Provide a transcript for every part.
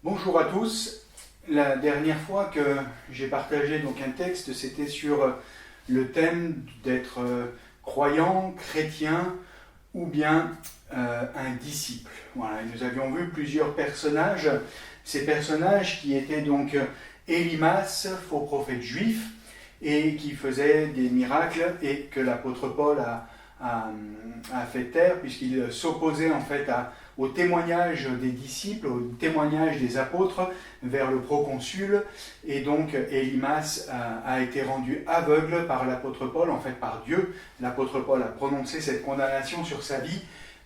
Bonjour à tous. La dernière fois que j'ai partagé donc un texte, c'était sur le thème d'être croyant, chrétien ou bien un disciple. Voilà, et nous avions vu plusieurs personnages, ces personnages qui étaient donc Élymas, faux prophète juif, et qui faisait des miracles et que l'apôtre Paul a fait taire puisqu'il s'opposait en fait au témoignage des disciples, au témoignage des apôtres vers le proconsul, et donc Élymas a été rendu aveugle par l'apôtre Paul, en fait par Dieu. L'apôtre Paul a prononcé cette condamnation sur sa vie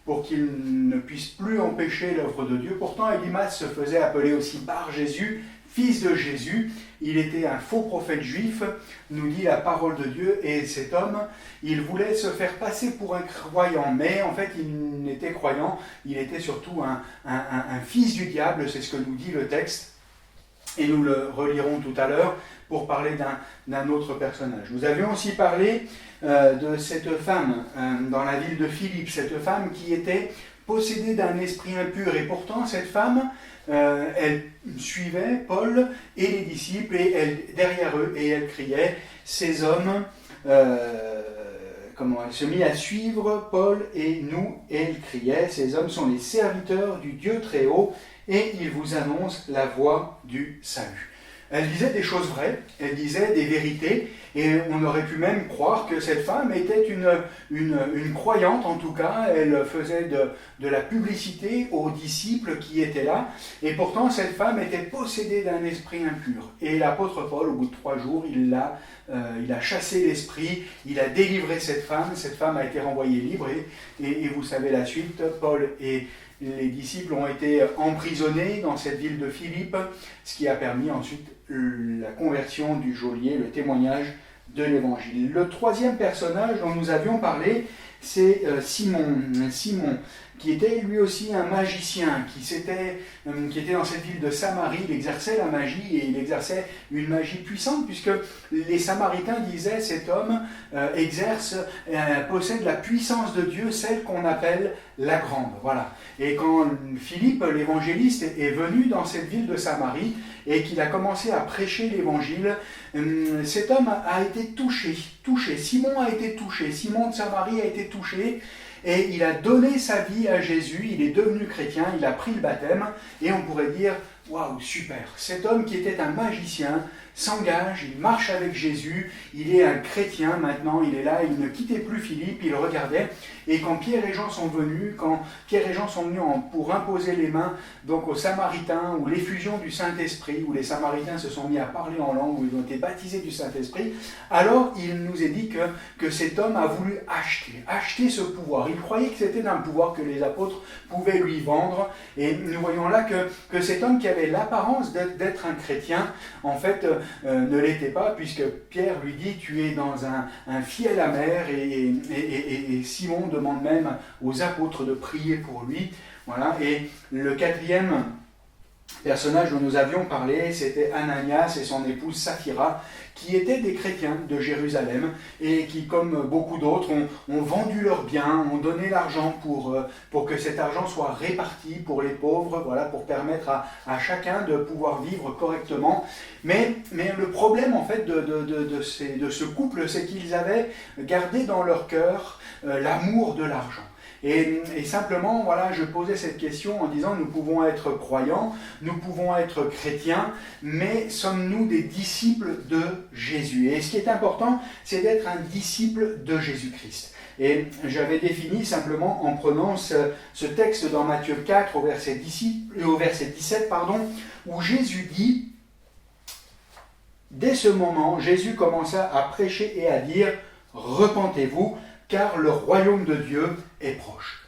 pour qu'il ne puisse plus empêcher l'œuvre de Dieu. Pourtant Élymas se faisait appeler aussi Bar Jésus, fils de Jésus. Il était un faux prophète juif, nous dit la parole de Dieu, et cet homme, il voulait se faire passer pour un croyant, mais en fait il n'était croyant, il était surtout un fils du diable, c'est ce que nous dit le texte, et nous le relirons tout à l'heure pour parler d'un autre personnage. Nous avions aussi parlé de cette femme dans la ville de Philippe, cette femme qui était possédée d'un esprit impur, et pourtant cette femme, elle suivait Paul et les disciples, et elle, derrière eux, et elle criait, ces hommes, elle se mit à suivre Paul et nous, et elle criait, ces hommes sont les serviteurs du Dieu très haut, et ils vous annoncent la voie du salut. Elle disait des choses vraies, elle disait des vérités, et on aurait pu même croire que cette femme était une croyante, en tout cas, elle faisait de la publicité aux disciples qui étaient là, et pourtant cette femme était possédée d'un esprit impur. Et l'apôtre Paul, au bout de 3 jours, il a chassé l'esprit, il a délivré cette femme a été renvoyée libre, et vous savez la suite, Paul et les disciples ont été emprisonnés dans cette ville de Philippe, ce qui a permis ensuite la conversion du geôlier, le témoignage de l'évangile. Le troisième personnage dont nous avions parlé, c'est Simon, qui était lui aussi un magicien, qui était dans cette ville de Samarie. Il exerçait la magie, et il exerçait une magie puissante, puisque les Samaritains disaient, cet homme possède la puissance de Dieu, celle qu'on appelle la grande. Voilà. Et quand Philippe, l'évangéliste, est venu dans cette ville de Samarie, et qu'il a commencé à prêcher l'évangile, cet homme a été touché. Simon a été touché, Simon de Samarie a été touché, et il a donné sa vie à Jésus, il est devenu chrétien, il a pris le baptême, et on pourrait dire, waouh, super, cet homme qui était un magicien s'engage, il marche avec Jésus, il est un chrétien maintenant, il est là, il ne quittait plus Philippe, il regardait, et quand Pierre et Jean sont venus, pour imposer les mains donc aux Samaritains, ou l'effusion du Saint-Esprit, où les Samaritains se sont mis à parler en langue, où ils ont été baptisés du Saint-Esprit, alors il nous est dit que cet homme a voulu acheter ce pouvoir. Il croyait que c'était un pouvoir que les apôtres pouvaient lui vendre, et nous voyons là que cet homme qui avait l'apparence d'être un chrétien, en fait, ne l'était pas, puisque Pierre lui dit, tu es dans un fiel amer, et Simon demande même aux apôtres de prier pour lui. Voilà. Et le quatrième personnage dont nous avions parlé, c'était Ananias et son épouse Saphira, qui étaient des chrétiens de Jérusalem, et qui, comme beaucoup d'autres, ont vendu leurs biens, ont donné l'argent pour que cet argent soit réparti pour les pauvres, voilà, pour permettre à chacun de pouvoir vivre correctement. Mais le problème, en fait, de ce couple, c'est qu'ils avaient gardé dans leur cœur l'amour de l'argent. Et simplement, voilà, je posais cette question en disant, nous pouvons être croyants, nous pouvons être chrétiens, mais sommes-nous des disciples de Jésus? Et ce qui est important, c'est d'être un disciple de Jésus-Christ. Et j'avais défini simplement en prenant ce texte dans Matthieu 4 au verset 17, où Jésus dit, dès ce moment, Jésus commença à prêcher et à dire, repentez-vous, car le royaume de Dieu est proche.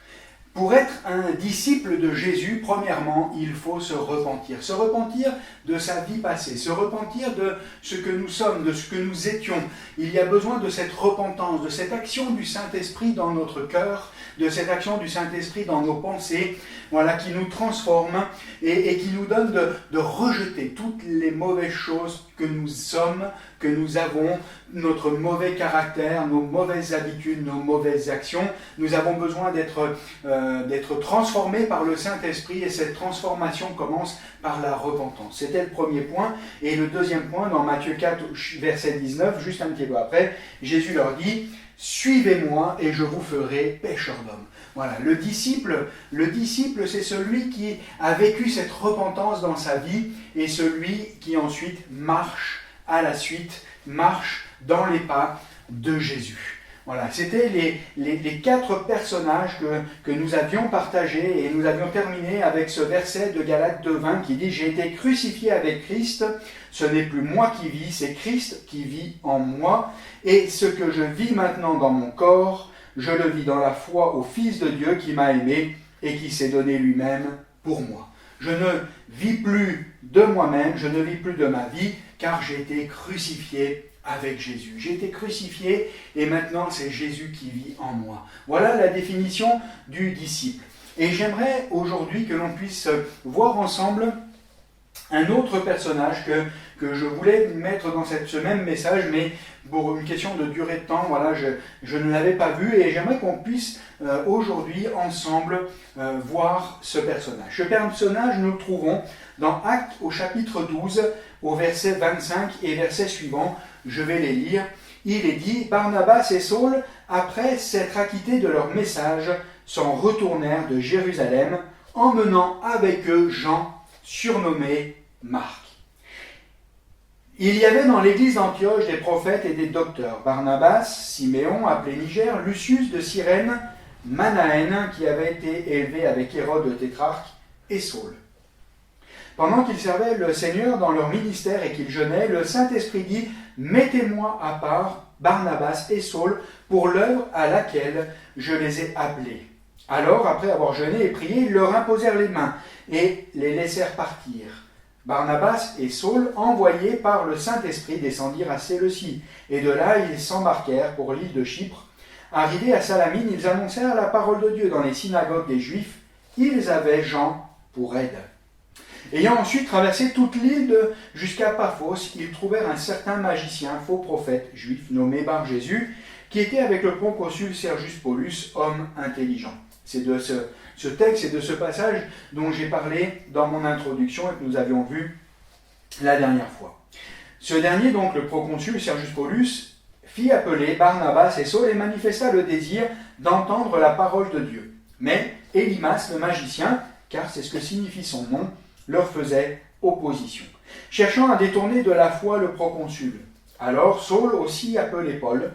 Pour être un disciple de Jésus, premièrement, il faut se repentir de sa vie passée, se repentir de ce que nous sommes, de ce que nous étions. Il y a besoin de cette repentance, de cette action du Saint-Esprit dans notre cœur, de cette action du Saint-Esprit dans nos pensées, voilà, qui nous transforme et qui nous donne de rejeter toutes les mauvaises choses que nous sommes, que nous avons, notre mauvais caractère, nos mauvaises habitudes, nos mauvaises actions. Nous avons besoin d'être transformés par le Saint-Esprit et cette transformation commence par la repentance. C'était le premier point. Et le deuxième point, dans Matthieu 4, verset 19, juste un petit peu après, Jésus leur dit « Suivez-moi et je vous ferai pécheurs d'hommes ». Voilà, le disciple, c'est celui qui a vécu cette repentance dans sa vie et celui qui ensuite marche à la suite, marche dans les pas de Jésus. Voilà, c'était les 4 personnages que nous avions partagés et nous avions terminé avec ce verset de Galates 2:20 qui dit « J'ai été crucifié avec Christ, ce n'est plus moi qui vis, c'est Christ qui vit en moi, et ce que je vis maintenant dans mon corps, je le vis dans la foi au Fils de Dieu qui m'a aimé et qui s'est donné lui-même pour moi. Je ne vis plus de moi-même, je ne vis plus de ma vie, car j'ai été crucifié avec Jésus. J'ai été crucifié et maintenant c'est Jésus qui vit en moi. » Voilà la définition du disciple. Et j'aimerais aujourd'hui que l'on puisse voir ensemble un autre personnage que je voulais mettre dans ce même message, mais pour une question de durée de temps, voilà, je ne l'avais pas vu et j'aimerais qu'on puisse aujourd'hui ensemble voir ce personnage. Ce personnage, nous le trouvons dans Actes au chapitre 12, au verset 25 et verset suivant. Je vais les lire. Il est dit « Barnabas et Saul, après s'être acquittés de leur message, s'en retournèrent de Jérusalem, emmenant avec eux Jean, surnommé Marc. Il y avait dans l'église d'Antioche des prophètes et des docteurs, Barnabas, Siméon, appelé Niger, Lucius de Cyrène, Manaën, qui avait été élevé avec Hérode le tétrarque, et Saul. Pendant qu'ils servaient le Seigneur dans leur ministère et qu'ils jeûnaient, le Saint-Esprit dit « Mettez-moi à part Barnabas et Saul pour l'œuvre à laquelle je les ai appelés. » Alors, après avoir jeûné et prié, ils leur imposèrent les mains et les laissèrent partir. Barnabas et Saul, envoyés par le Saint-Esprit, descendirent à Séleucie, et de là ils s'embarquèrent pour l'île de Chypre. Arrivés à Salamine, ils annoncèrent la parole de Dieu dans les synagogues des Juifs. Ils avaient Jean pour aide. Ayant ensuite traversé toute l'île jusqu'à Paphos, ils trouvèrent un certain magicien, faux prophète juif, nommé Bar-Jésus, qui était avec le proconsul Sergius Paulus, homme intelligent. C'est de ce texte et de ce passage dont j'ai parlé dans mon introduction et que nous avions vu la dernière fois. Ce dernier, donc le proconsul Sergius Paulus, fit appeler Barnabas et Saul et manifesta le désir d'entendre la parole de Dieu. Mais Élymas, le magicien, car c'est ce que signifie son nom, leur faisait opposition, cherchant à détourner de la foi le proconsul. Alors Saul, aussi appelé Paul,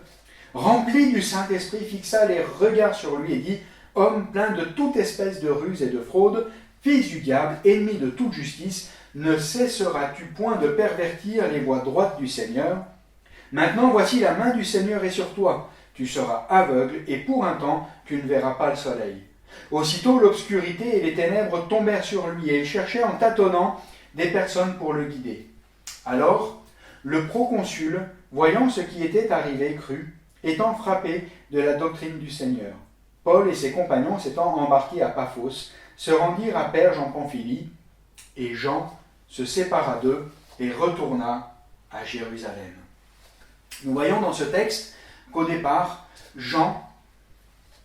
rempli du Saint-Esprit, fixa les regards sur lui et dit « Homme plein de toute espèce de ruse et de fraude, fils du diable, ennemi de toute justice, ne cesseras-tu point de pervertir les voies droites du Seigneur? Maintenant voici la main du Seigneur est sur toi, tu seras aveugle et pour un temps tu ne verras pas le soleil. » Aussitôt l'obscurité et les ténèbres tombèrent sur lui et il cherchait en tâtonnant des personnes pour le guider. Alors le proconsul, voyant ce qui était arrivé, crut, étant frappé de la doctrine du Seigneur. Paul et ses compagnons s'étant embarqués à Paphos, se rendirent à Perge en Pamphylie, et Jean se sépara d'eux et retourna à Jérusalem. Nous voyons dans ce texte qu'au départ, Jean,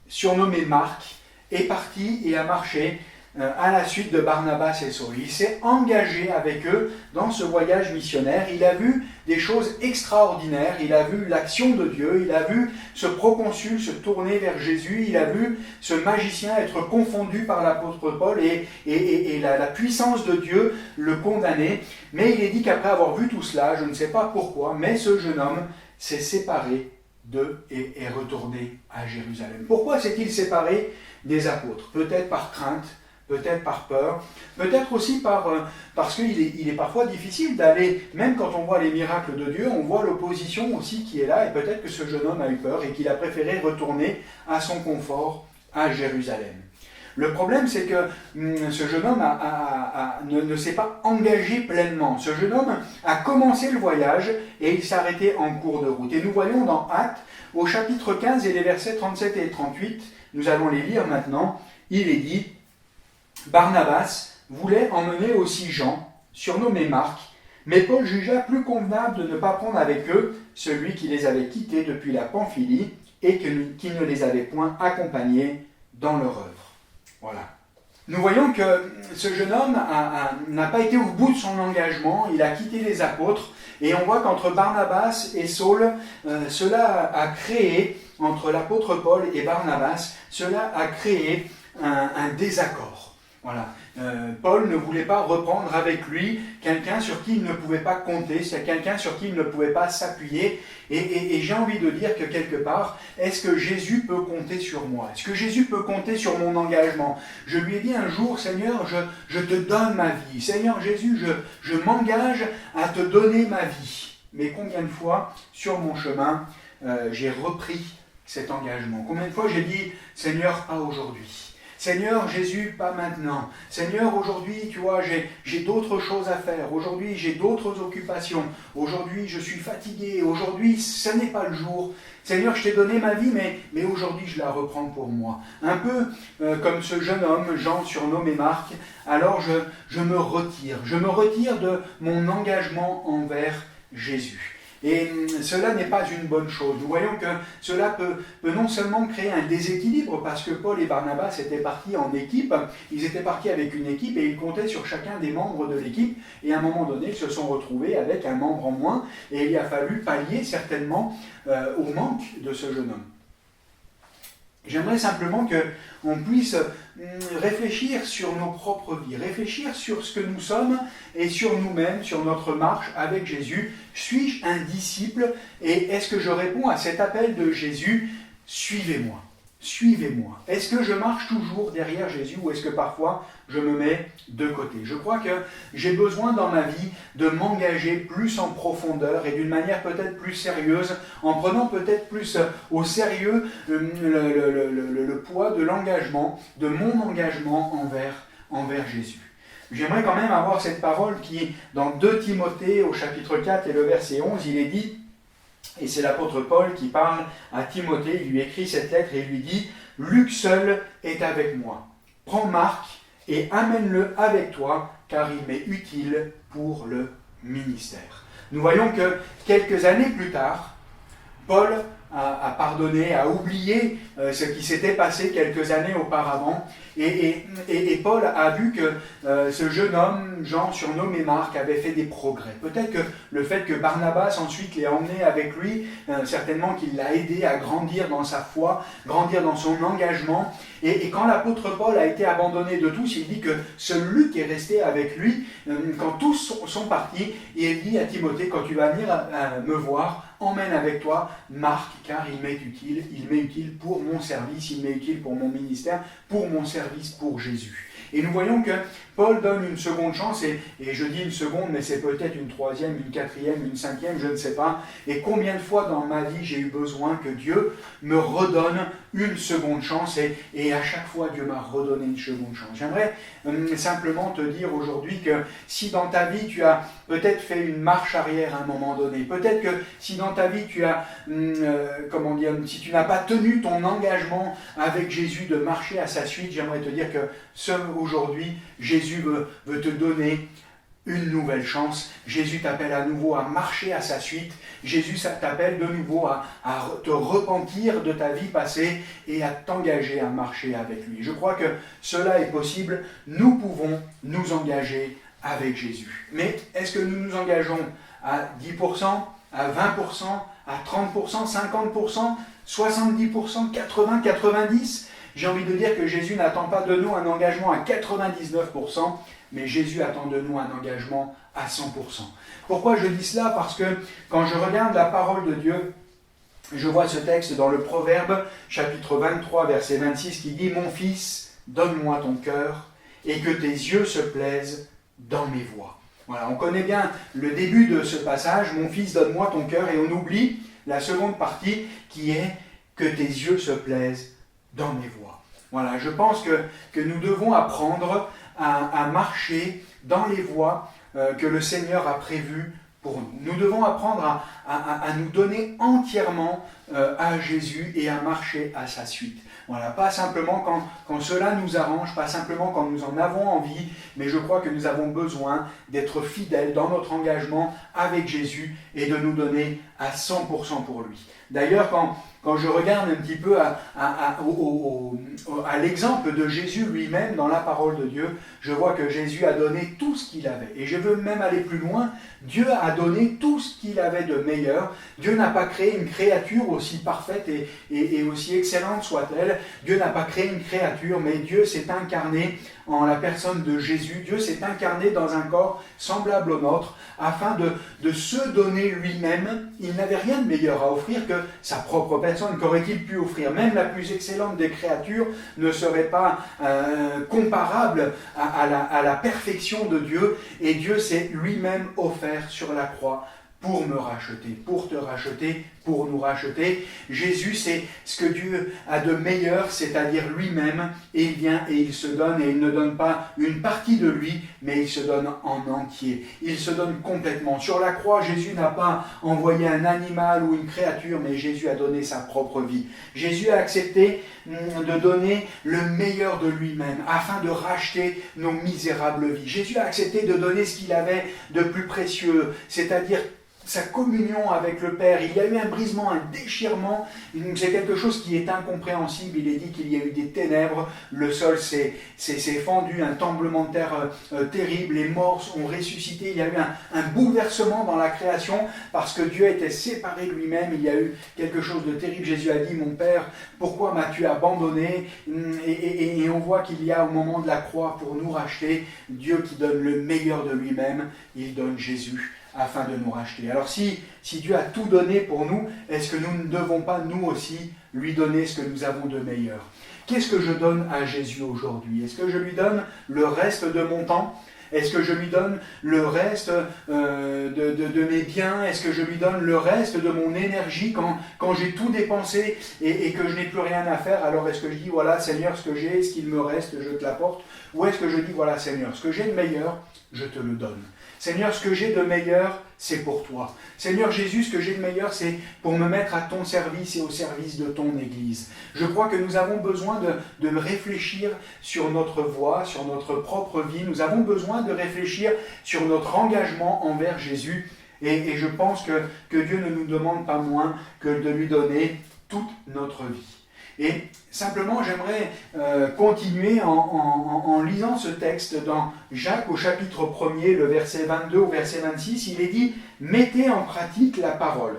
surnommé Marc, est parti et a marché à la suite de Barnabas et Saul. Il s'est engagé avec eux dans ce voyage missionnaire. Il a vu des choses extraordinaires. Il a vu l'action de Dieu. Il a vu ce proconsul se tourner vers Jésus. Il a vu ce magicien être confondu par l'apôtre Paul et la puissance de Dieu le condamner. Mais il est dit qu'après avoir vu tout cela, je ne sais pas pourquoi, mais ce jeune homme s'est séparé d'eux et est retourné à Jérusalem. Pourquoi s'est-il séparé des apôtres? Peut-être par crainte, peut-être par peur, peut-être aussi parce qu'il est parfois difficile d'aller, même quand on voit les miracles de Dieu, on voit l'opposition aussi qui est là, et peut-être que ce jeune homme a eu peur et qu'il a préféré retourner à son confort à Jérusalem. Le problème, c'est que ce jeune homme ne s'est pas engagé pleinement. Ce jeune homme a commencé le voyage et il s'est arrêté en cours de route. Et nous voyons dans Actes, au chapitre 15 et les versets 37 et 38, nous allons les lire maintenant. Il est dit, Barnabas voulait emmener aussi Jean, surnommé Marc, mais Paul jugea plus convenable de ne pas prendre avec eux celui qui les avait quittés depuis la Pamphylie et qui ne les avait point accompagnés dans leur œuvre. Voilà. Nous voyons que ce jeune homme n'a pas été au bout de son engagement, il a quitté les apôtres, et on voit qu'entre Barnabas et Saul, cela a créé, entre l'apôtre Paul et Barnabas, cela a créé un désaccord. Voilà. Paul ne voulait pas reprendre avec lui quelqu'un sur qui il ne pouvait pas compter, c'est quelqu'un sur qui il ne pouvait pas s'appuyer. Et j'ai envie de dire que quelque part, est-ce que Jésus peut compter sur moi? Est-ce que Jésus peut compter sur mon engagement? Je lui ai dit un jour, Seigneur, je te donne ma vie. Seigneur Jésus, je m'engage à te donner ma vie. Mais combien de fois, sur mon chemin, j'ai repris cet engagement? Combien de fois j'ai dit, Seigneur, pas aujourd'hui? Seigneur Jésus, pas maintenant. Seigneur, aujourd'hui, tu vois, j'ai d'autres choses à faire. Aujourd'hui, j'ai d'autres occupations. Aujourd'hui, je suis fatigué. Aujourd'hui, ce n'est pas le jour. Seigneur, je t'ai donné ma vie, mais aujourd'hui, je la reprends pour moi. Un peu comme ce jeune homme, Jean, surnommé Marc. Alors, je me retire. Je me retire de mon engagement envers Jésus. Et cela n'est pas une bonne chose. Nous voyons que cela peut non seulement créer un déséquilibre, parce que Paul et Barnabas étaient partis en équipe, ils étaient partis avec une équipe et ils comptaient sur chacun des membres de l'équipe, et à un moment donné, ils se sont retrouvés avec un membre en moins, et il a fallu pallier certainement au manque de ce jeune homme. J'aimerais simplement qu'on puisse réfléchir sur nos propres vies, réfléchir sur ce que nous sommes et sur nous-mêmes, sur notre marche avec Jésus. Suis-je un disciple et est-ce que je réponds à cet appel de Jésus? Suivez-moi, suivez-moi. Est-ce que je marche toujours derrière Jésus ou est-ce que parfois je me mets de côté? Je crois que j'ai besoin dans ma vie de m'engager plus en profondeur et d'une manière peut-être plus sérieuse, en prenant peut-être plus au sérieux le poids de l'engagement, de mon engagement envers Jésus. J'aimerais quand même avoir cette parole qui, dans 2 Timothée au chapitre 4 et le verset 11, il est dit, et c'est l'apôtre Paul qui parle à Timothée, il lui écrit cette lettre et il lui dit « Luc seul est avec moi. Prends Marc et amène-le avec toi, car il m'est utile pour le ministère. » Nous voyons que quelques années plus tard, Paul a pardonné, a oublié ce qui s'était passé quelques années auparavant. Et Paul a vu que ce jeune homme, Jean, surnommé Marc, avait fait des progrès. Peut-être que le fait que Barnabas ensuite l'ait emmené avec lui, certainement qu'il l'a aidé à grandir dans sa foi, grandir dans son engagement. Et quand l'apôtre Paul a été abandonné de tous, il dit que celui qui est resté avec lui, quand tous sont partis, il dit à Timothée, quand tu vas venir me voir, emmène avec toi Marc, car il m'est utile pour mon service, il m'est utile pour mon ministère, pour mon service pour Jésus. Et nous voyons que Paul donne une seconde chance, et je dis une seconde, mais c'est peut-être une troisième, une quatrième, une cinquième, je ne sais pas. Et combien de fois dans ma vie j'ai eu besoin que Dieu me redonne une seconde chance, et à chaque fois Dieu m'a redonné une seconde chance. J'aimerais simplement te dire aujourd'hui que si dans ta vie tu as peut-être fait une marche arrière à un moment donné, peut-être que si dans ta vie tu as, si tu n'as pas tenu ton engagement avec Jésus de marcher à sa suite, j'aimerais te dire que aujourd'hui, Jésus veut te donner une nouvelle chance. Jésus t'appelle à nouveau à marcher à sa suite. Jésus t'appelle de nouveau à te repentir de ta vie passée et à t'engager à marcher avec lui. Je crois que cela est possible. Nous pouvons nous engager avec Jésus. Mais est-ce que nous nous engageons à 10%, à 20%, à 30%, 50%, 70%, 80%, 90%? J'ai envie de dire que Jésus n'attend pas de nous un engagement à 99%, mais Jésus attend de nous un engagement à 100%. Pourquoi je dis cela? Parce que quand je regarde la parole de Dieu, je vois ce texte dans le Proverbe, chapitre 23, verset 26, qui dit « Mon fils, donne-moi ton cœur, et que tes yeux se plaisent dans mes voies. » Voilà, on connaît bien le début de ce passage, « Mon fils, donne-moi ton cœur », et on oublie la seconde partie qui est « Que tes yeux se plaisent dans mes voies. » Voilà, je pense que nous devons apprendre à marcher dans les voies que le Seigneur a prévues pour nous. Nous devons apprendre à nous donner entièrement à Jésus et à marcher à sa suite. Voilà, pas simplement quand cela nous arrange, pas simplement quand nous en avons envie, mais je crois que nous avons besoin d'être fidèles dans notre engagement avec Jésus et de nous donner à 100% pour lui. D'ailleurs, quand je regarde un petit peu à l'exemple de Jésus lui-même dans la parole de Dieu, je vois que Jésus a donné tout ce qu'il avait. Et je veux même aller plus loin. Dieu a donné tout ce qu'il avait de meilleur. Dieu n'a pas créé une créature aussi parfaite et aussi excellente soit-elle. Dieu n'a pas créé une créature, mais Dieu s'est incarné en la personne de Jésus. Dieu s'est incarné dans un corps semblable au nôtre, afin de se donner lui-même. Il n'avait rien de meilleur à offrir que sa propre personne. Qu'aurait-il pu offrir? Même la plus excellente des créatures ne serait pas comparable à la perfection de Dieu. Et Dieu s'est lui-même offert sur la croix pour me racheter, pour te racheter, pour nous racheter. Jésus, c'est ce que Dieu a de meilleur, c'est-à-dire lui-même, et il vient et il se donne, et il ne donne pas une partie de lui, mais il se donne en entier. Il se donne complètement. Sur la croix, Jésus n'a pas envoyé un animal ou une créature, mais Jésus a donné sa propre vie. Jésus a accepté de donner le meilleur de lui-même, afin de racheter nos misérables vies. Jésus a accepté de donner ce qu'il avait de plus précieux, c'est-à-dire sa communion avec le Père. Il y a eu un brisement, un déchirement, c'est quelque chose qui est incompréhensible. Il est dit qu'il y a eu des ténèbres, le sol s'est fendu, un tremblement de terre terrible, les morts ont ressuscité, il y a eu un bouleversement dans la création, parce que Dieu était séparé de lui-même. Il y a eu quelque chose de terrible. Jésus a dit: mon Père, pourquoi m'as-tu abandonné? Et on voit qu'il y a au moment de la croix, pour nous racheter, Dieu qui donne le meilleur de lui-même, il donne Jésus afin de nous racheter. Alors si Dieu a tout donné pour nous, est-ce que nous ne devons pas nous aussi lui donner ce que nous avons de meilleur? Qu'est-ce que je donne à Jésus aujourd'hui? Est-ce que je lui donne le reste de mon temps? Est-ce que je lui donne le reste de mes biens? Est-ce que je lui donne le reste de mon énergie quand j'ai tout dépensé et que je n'ai plus rien à faire? Alors est-ce que je dis: voilà Seigneur, ce que j'ai, ce qu'il me reste, je te l'apporte? Ou est-ce que je dis: voilà Seigneur, ce que j'ai de meilleur, je te le donne. Seigneur, ce que j'ai de meilleur, c'est pour toi. Seigneur Jésus, ce que j'ai de meilleur, c'est pour me mettre à ton service et au service de ton Église. Je crois que nous avons besoin de réfléchir sur notre voie, sur notre propre vie. Nous avons besoin de réfléchir sur notre engagement envers Jésus. Et je pense que Dieu ne nous demande pas moins que de lui donner toute notre vie. Et simplement, j'aimerais continuer en lisant ce texte dans Jacques au chapitre 1er, le verset 22 au verset 26. Il est dit: « Mettez en pratique la parole.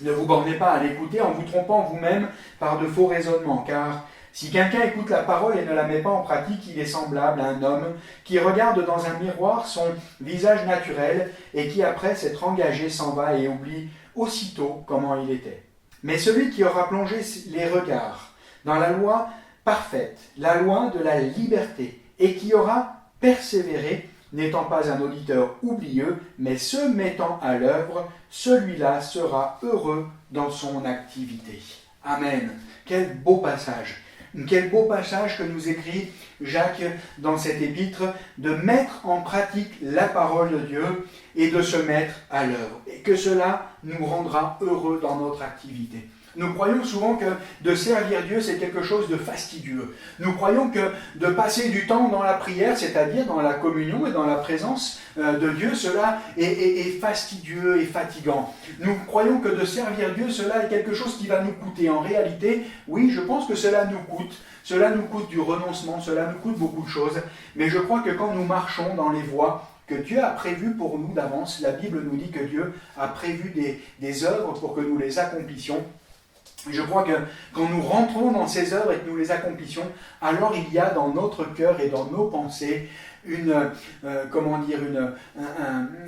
Ne vous bornez pas à l'écouter en vous trompant vous-même par de faux raisonnements, car si quelqu'un écoute la parole et ne la met pas en pratique, il est semblable à un homme qui regarde dans un miroir son visage naturel et qui, après s'être engagé, s'en va et oublie aussitôt comment il était. Mais celui qui aura plongé les regards dans la loi parfaite, la loi de la liberté, et qui aura persévéré, n'étant pas un auditeur oublieux, mais se mettant à l'œuvre, celui-là sera heureux dans son activité. » Amen. Quel beau passage. Quel beau passage que nous écrit Jacques dans cet épître, de mettre en pratique la parole de Dieu et de se mettre à l'œuvre. Et que cela nous rendra heureux dans notre activité. Nous croyons souvent que de servir Dieu, c'est quelque chose de fastidieux. Nous croyons que de passer du temps dans la prière, c'est-à-dire dans la communion et dans la présence de Dieu, cela est fastidieux et fatigant. Nous croyons que de servir Dieu, cela est quelque chose qui va nous coûter. En réalité, oui, je pense que cela nous coûte. Cela nous coûte du renoncement, cela nous coûte beaucoup de choses. Mais je crois que quand nous marchons dans les voies que Dieu a prévues pour nous d'avance, la Bible nous dit que Dieu a prévu des œuvres pour que nous les accomplissions. Je crois que quand nous rentrons dans ces œuvres et que nous les accomplissions, alors il y a dans notre cœur et dans nos pensées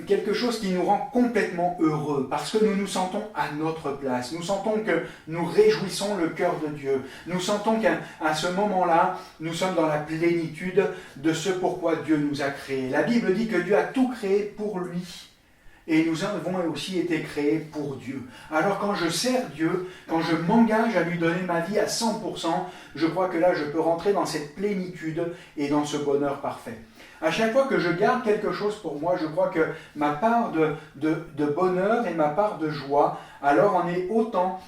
quelque chose qui nous rend complètement heureux, parce que nous nous sentons à notre place, nous sentons que nous réjouissons le cœur de Dieu, nous sentons qu'à ce moment-là, nous sommes dans la plénitude de ce pourquoi Dieu nous a créés. La Bible dit que Dieu a tout créé pour lui. Et nous avons aussi été créés pour Dieu. Alors quand je sers Dieu, quand je m'engage à lui donner ma vie à 100%, je crois que là je peux rentrer dans cette plénitude et dans ce bonheur parfait. À chaque fois que je garde quelque chose pour moi, je crois que ma part de bonheur et ma part de joie, alors en est autant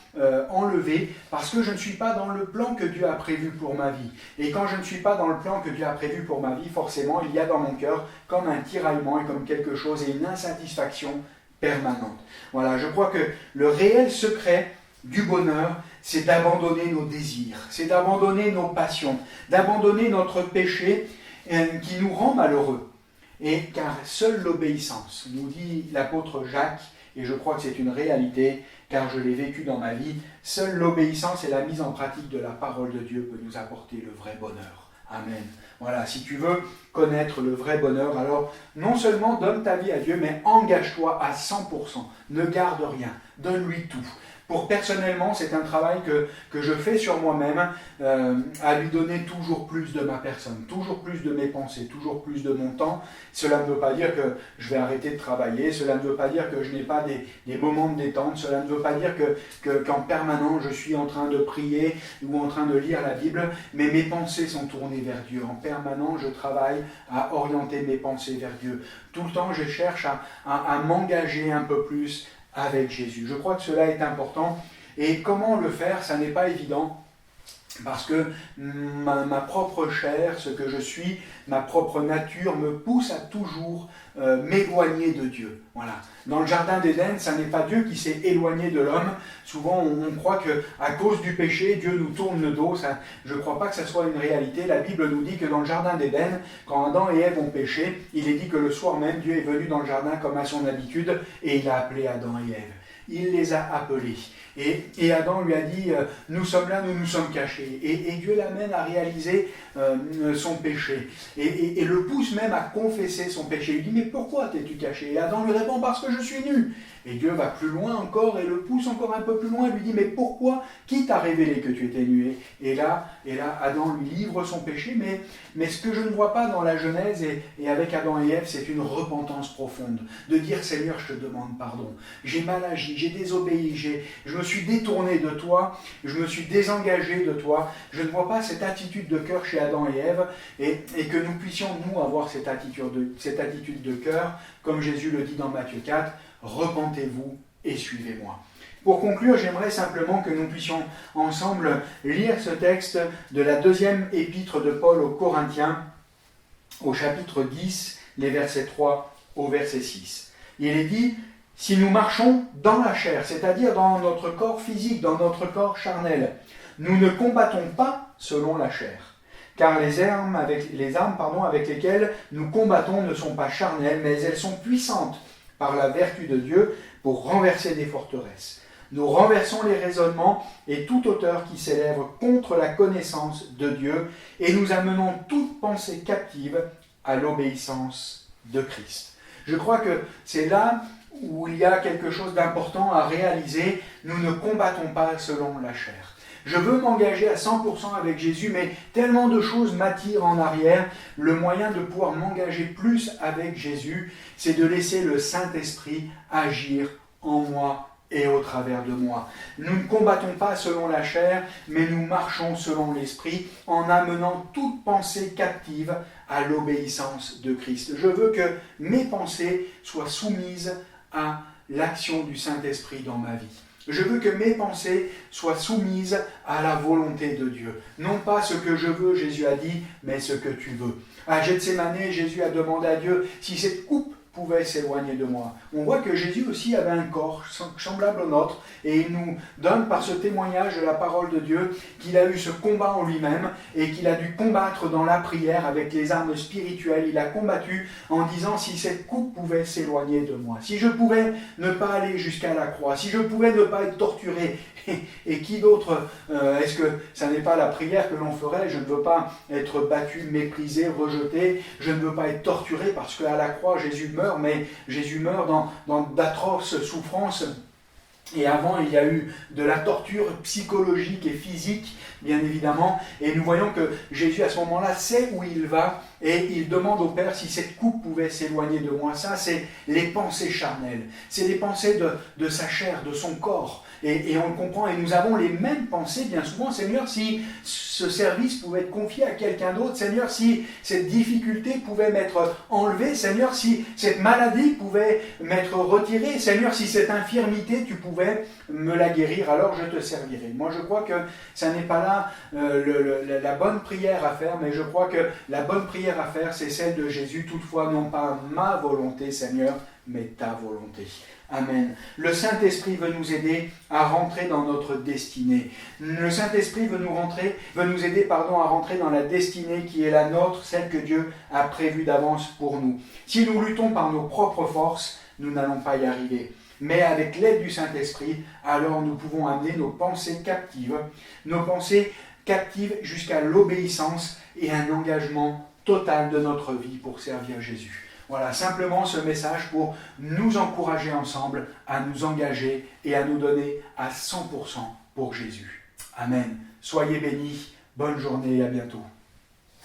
enlevée, parce que je ne suis pas dans le plan que Dieu a prévu pour ma vie. Et quand je ne suis pas dans le plan que Dieu a prévu pour ma vie, forcément, il y a dans mon cœur comme un tiraillement et comme quelque chose et une insatisfaction permanente. Voilà, je crois que le réel secret du bonheur, c'est d'abandonner nos désirs, c'est d'abandonner nos passions, d'abandonner notre péché qui nous rend malheureux. Et car seule l'obéissance, nous dit l'apôtre Jacques, et je crois que c'est une réalité, car je l'ai vécu dans ma vie, seule l'obéissance et la mise en pratique de la parole de Dieu peut nous apporter le vrai bonheur. Amen. Voilà, si tu veux connaître le vrai bonheur, alors non seulement donne ta vie à Dieu, mais engage-toi à 100%. Ne garde rien, donne-lui tout. Pour personnellement, c'est un travail que je fais sur moi-même, à lui donner toujours plus de ma personne, toujours plus de mes pensées, toujours plus de mon temps. Cela ne veut pas dire que je vais arrêter de travailler, cela ne veut pas dire que je n'ai pas des moments de détente, cela ne veut pas dire qu'en permanence je suis en train de prier ou en train de lire la Bible, mais mes pensées sont tournées vers Dieu. En permanence, je travaille à orienter mes pensées vers Dieu. Tout le temps, je cherche à m'engager un peu plus avec Jésus. Je crois que cela est important. Et comment le faire, ça n'est pas évident, parce que ma propre chair, ce que je suis, ma propre nature me pousse à toujours m'éloigner de Dieu. Voilà. Dans le jardin d'Éden, ça n'est pas Dieu qui s'est éloigné de l'homme. Souvent, on croit qu'à cause du péché, Dieu nous tourne le dos. Ça, je ne crois pas que ça soit une réalité. La Bible nous dit que dans le jardin d'Éden, quand Adam et Ève ont péché, il est dit que le soir même, Dieu est venu dans le jardin comme à son habitude, et il a appelé Adam et Ève. Il les a appelés. Et Adam lui a dit, nous sommes là, nous nous sommes cachés. Et Dieu l'amène à réaliser son péché. Et le pousse même à confesser son péché. Il lui dit, mais pourquoi t'es-tu caché? Et Adam lui répond, parce que je suis nu. Et Dieu va plus loin encore et le pousse encore un peu plus loin. Il lui dit, mais pourquoi? Qui t'a révélé que tu étais nu? Et là, Adam lui livre son péché. Mais ce que je ne vois pas dans la Genèse et avec Adam et Ève, c'est une repentance profonde. De dire, Seigneur, je te demande pardon. J'ai mal agi, j'ai désobéi, je me suis détourné de toi, je me suis désengagé de toi. Je ne vois pas cette attitude de cœur chez Adam et Ève, et que nous puissions, nous, avoir cette attitude de cœur, comme Jésus le dit dans Matthieu 4, repentez-vous et suivez-moi. Pour conclure, j'aimerais simplement que nous puissions ensemble lire ce texte de la deuxième épître de Paul aux Corinthiens, au chapitre 10, les versets 3 au verset 6. Il est dit, si nous marchons dans la chair, c'est-à-dire dans notre corps physique, dans notre corps charnel, nous ne combattons pas selon la chair. Car les armes avec lesquelles nous combattons ne sont pas charnelles, mais elles sont puissantes par la vertu de Dieu pour renverser des forteresses. Nous renversons les raisonnements et toute hauteur qui s'élève contre la connaissance de Dieu, et nous amenons toute pensée captive à l'obéissance de Christ. Je crois que c'est là où il y a quelque chose d'important à réaliser. Nous ne combattons pas selon la chair. Je veux m'engager à 100% avec Jésus, mais tellement de choses m'attirent en arrière. Le moyen de pouvoir m'engager plus avec Jésus, c'est de laisser le Saint-Esprit agir en moi et au travers de moi. Nous ne combattons pas selon la chair, mais nous marchons selon l'Esprit en amenant toute pensée captive à l'obéissance de Christ. Je veux que mes pensées soient soumises à l'action du Saint-Esprit dans ma vie. Je veux que mes pensées soient soumises à la volonté de Dieu. Non pas ce que je veux, Jésus a dit, mais ce que tu veux. À Gethsémane, Jésus a demandé à Dieu si cette coupe pouvait s'éloigner de moi. On voit que Jésus aussi avait un corps semblable au nôtre, et il nous donne par ce témoignage de la parole de Dieu qu'il a eu ce combat en lui-même et qu'il a dû combattre dans la prière avec les armes spirituelles. Il a combattu en disant si cette coupe pouvait s'éloigner de moi, si je pouvais ne pas aller jusqu'à la croix, si je pouvais ne pas être torturé. Et qui d'autre, est-ce que ça n'est pas la prière que l'on ferait? Je ne veux pas être battu, méprisé, rejeté, je ne veux pas être torturé parce qu'à la croix Jésus meurt, mais Jésus meurt dans d'atroces souffrances. Et avant, il y a eu de la torture psychologique et physique, bien évidemment, et nous voyons que Jésus, à ce moment-là, sait où il va, et il demande au Père si cette coupe pouvait s'éloigner de moi. Ça, c'est les pensées charnelles, c'est les pensées de sa chair, de son corps. Et on le comprend, et nous avons les mêmes pensées bien souvent. Seigneur, si ce service pouvait être confié à quelqu'un d'autre, Seigneur, si cette difficulté pouvait m'être enlevée, Seigneur, si cette maladie pouvait m'être retirée, Seigneur, si cette infirmité, tu pouvais me la guérir, alors je te servirai. Moi, je crois que ça n'est pas là la bonne prière à faire, mais je crois que la bonne prière à faire, c'est celle de Jésus. Toutefois, non pas ma volonté, Seigneur, mais ta volonté. Amen. Le Saint-Esprit veut nous aider à rentrer dans notre destinée. Le Saint-Esprit veut nous aider à rentrer dans la destinée qui est la nôtre, celle que Dieu a prévue d'avance pour nous. Si nous luttons par nos propres forces, nous n'allons pas y arriver. Mais avec l'aide du Saint-Esprit, alors nous pouvons amener nos pensées captives jusqu'à l'obéissance et un engagement total de notre vie pour servir Jésus. Voilà, simplement ce message pour nous encourager ensemble à nous engager et à nous donner à 100% pour Jésus. Amen. Soyez bénis, bonne journée et à bientôt.